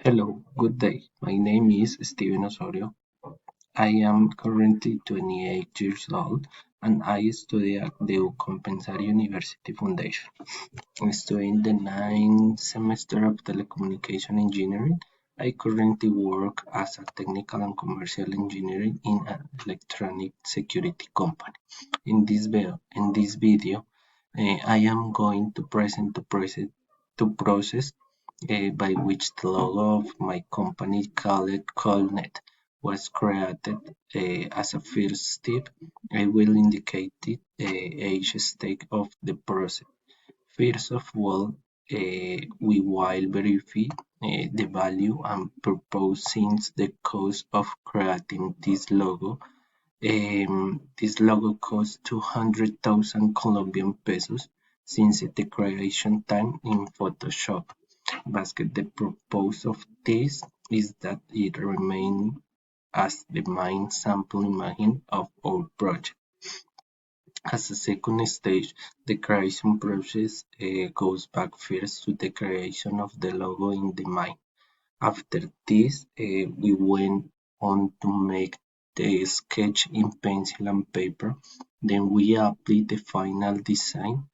Hello, good day. My name is Steven Osorio. I am currently 28 years old and I study at the Compensar University Foundation. I'm studying the ninth semester of telecommunication engineering. I currently work as a technical and commercial engineer in an electronic security company. In this video, I am going to present the process by which the logo of my company called Colnet was created. As a first step, I will indicate each stage of the process. First of all, we will verify the value and purpose since the cost of creating this logo. This logo costs 200,000 Colombian pesos since the creation time in Photoshop. The purpose of this is that it remains as the main sample image of our project. As a second stage, the creation process goes back first to the creation of the logo in the mind. After this, we went on to make the sketch in pencil and paper. Then we applied the final design.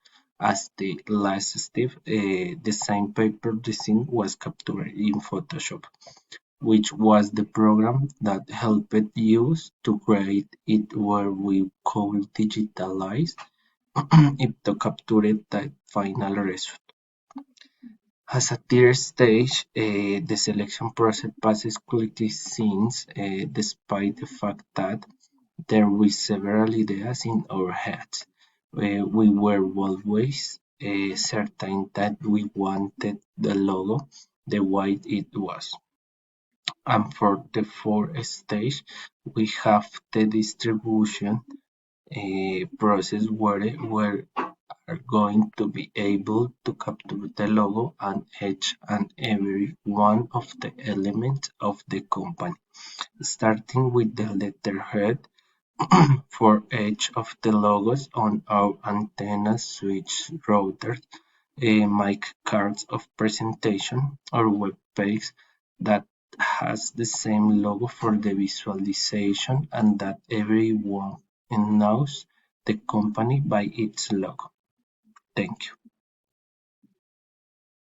As the last step, the same paper design was captured in Photoshop, which was the program that helped us to create it where we could digitalize it to capture the final result. As a third stage, the selection process passes quickly since, despite the fact that there were several ideas in our heads, we were always certain that we wanted the logo the way it was. And for the fourth stage, we have the distribution process where we are going to be able to capture the logo and each and every one of the elements of the company, starting with the letterhead for each of the logos on our antennas, switch, routers, mic cards of presentation, or web page that has the same logo for the visualization and that everyone knows the company by its logo. Thank you.